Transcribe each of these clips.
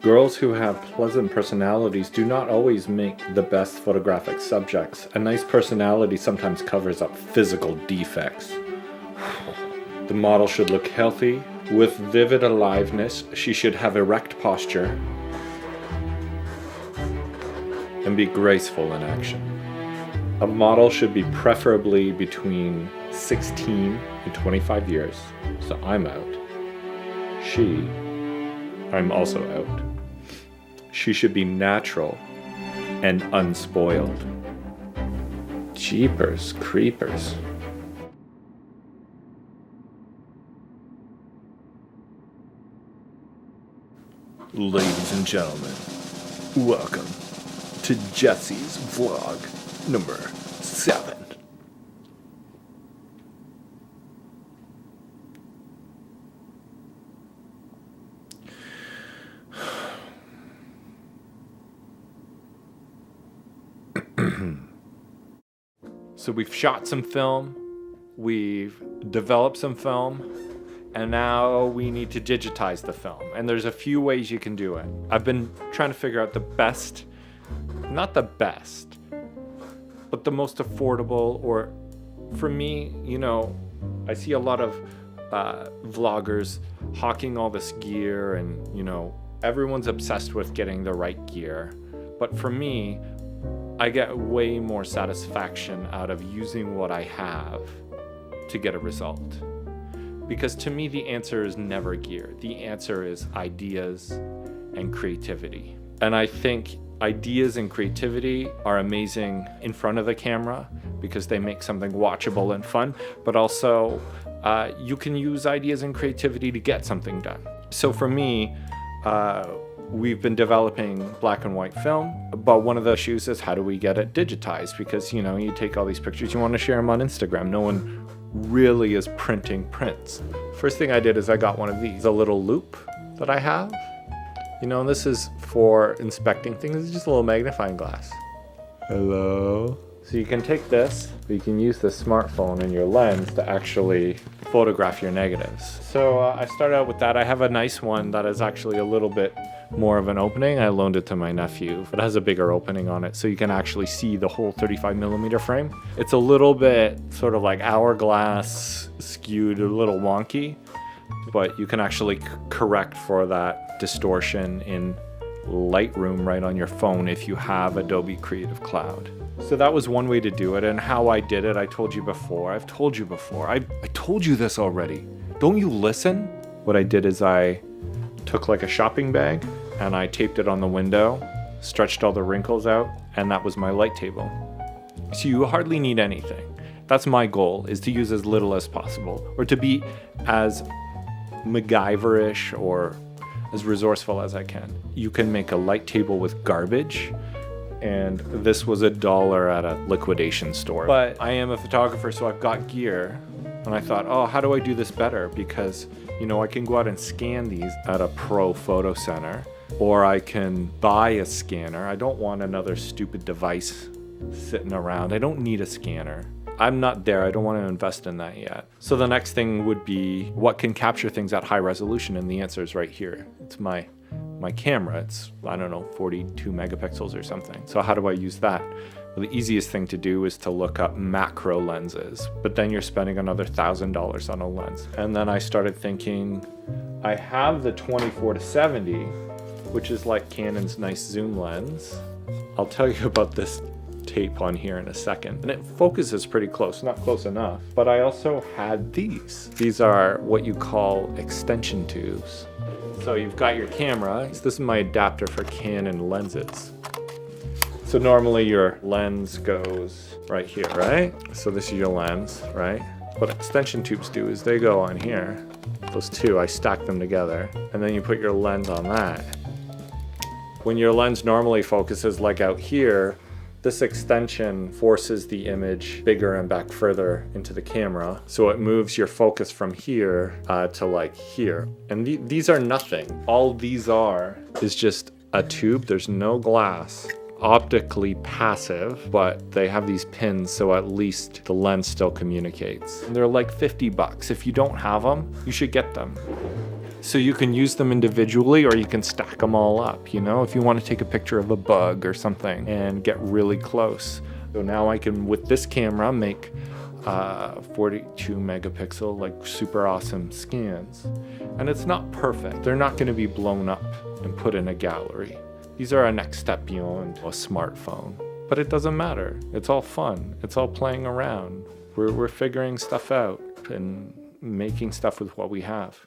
Girls who have pleasant personalities do not always make the best photographic subjects. A nice personality sometimes covers up physical defects. The model should look healthy, with vivid aliveness. She should have erect posture and be graceful in action. A model should be preferably between 16 and 25 years. So I'm out. I'm also out. She should be natural and unspoiled. Jeepers creepers. Ladies and gentlemen, welcome to Jesse's vlog number 7. So we've shot some film, we've developed some film, and now we need to digitize the film. And there's a few ways you can do it. I've been trying to figure out the best, not the best, but the most affordable, or for me, I see a lot of vloggers hawking all this gear and, everyone's obsessed with getting the right gear. But for me, I get way more satisfaction out of using what I have to get a result. Because to me, the answer is never gear. The answer is ideas and creativity. And I think ideas and creativity are amazing in front of the camera because they make something watchable and fun, but also you can use ideas and creativity to get something done. So for me, we've been developing black and white film, but one of the issues is how do we get it digitized? Because, you take all these pictures, you want to share them on Instagram. No one really is printing prints. First thing I did is I got one of these, a little loop that I have. This is for inspecting things. It's just a little magnifying glass. Hello. So you can take this, but you can use the smartphone and your lens to actually photograph your negatives. So I started out with that. I have a nice one that is actually a little bit more of an opening. I loaned it to my nephew. It has a bigger opening on it, so you can actually see the whole 35mm frame. It's a little bit sort of like hourglass skewed, a little wonky, but you can actually correct for that distortion in Lightroom right on your phone if you have Adobe Creative Cloud. So that was one way to do it, and how I did it, I told you before. I told you this already. Don't you listen? What I did is I took like a shopping bag and I taped it on the window, stretched all the wrinkles out, and that was my light table. So you hardly need anything. That's my goal, is to use as little as possible, or to be as MacGyver-ish or as resourceful as I can. You can make a light table with garbage, and this was $1 at a liquidation store. But I am a photographer, so I've got gear, and I thought, how do I do this better? Because, I can go out and scan these at a pro photo center, or I can buy a scanner. I don't want another stupid device sitting around. I don't need a scanner. I'm not there. I don't want to invest in that yet. So the next thing would be, what can capture things at high resolution? And the answer is right here. It's my camera. It's, 42 megapixels or something. So how do I use that? Well, the easiest thing to do is to look up macro lenses, but then you're spending another $1,000 on a lens. And then I started thinking, I have the 24-70, which is like Canon's nice zoom lens. I'll tell you about this tape on here in a second. And it focuses pretty close, not close enough. But I also had these. These are what you call extension tubes. So you've got your camera. This is my adapter for Canon lenses. So normally your lens goes right here, right? So this is your lens, right? What extension tubes do is they go on here. Those two, I stack them together, and then you put your lens on that. When your lens normally focuses like out here, this extension forces the image bigger and back further into the camera. So it moves your focus from here to like here. And these are nothing. All these are is just a tube. There's no glass. Optically passive, but they have these pins, so at least the lens still communicates. And they're like $50. If you don't have them, you should get them. So you can use them individually or you can stack them all up, you know, if you want to take a picture of a bug or something and get really close. So now I can, with this camera, make 42 megapixel, like super awesome scans. And it's not perfect. They're not going to be blown up and put in a gallery. These are a next step beyond a smartphone. But it doesn't matter. It's all fun. It's all playing around. We're figuring stuff out and making stuff with what we have.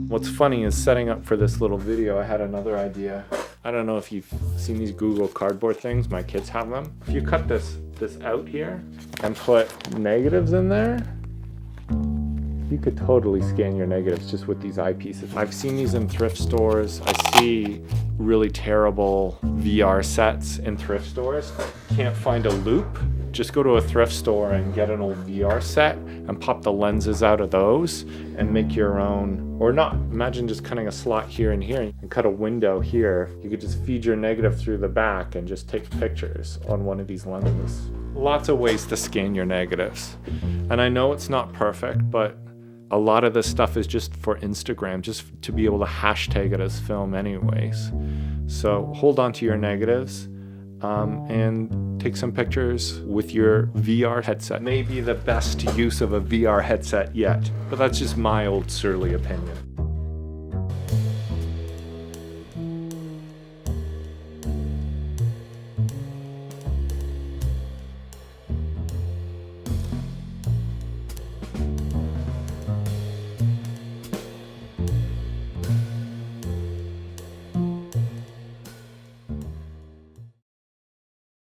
What's funny is setting up for this little video, I had another idea. I don't know if you've seen these Google Cardboard things, my kids have them. If you cut this out here and put negatives in there, you could totally scan your negatives just with these eyepieces. I've seen these in thrift stores. I see really terrible VR sets in thrift stores. Can't find a loop? Just go to a thrift store and get an old VR set and pop the lenses out of those and make your own, or not. Imagine just cutting a slot here and here and cut a window here. You could just feed your negative through the back and just take pictures on one of these lenses. Lots of ways to scan your negatives. And I know it's not perfect, but a lot of this stuff is just for Instagram, just to be able to hashtag it as film anyways. So hold on to your negatives and take some pictures with your VR headset. Maybe the best use of a VR headset yet, but that's just my old surly opinion.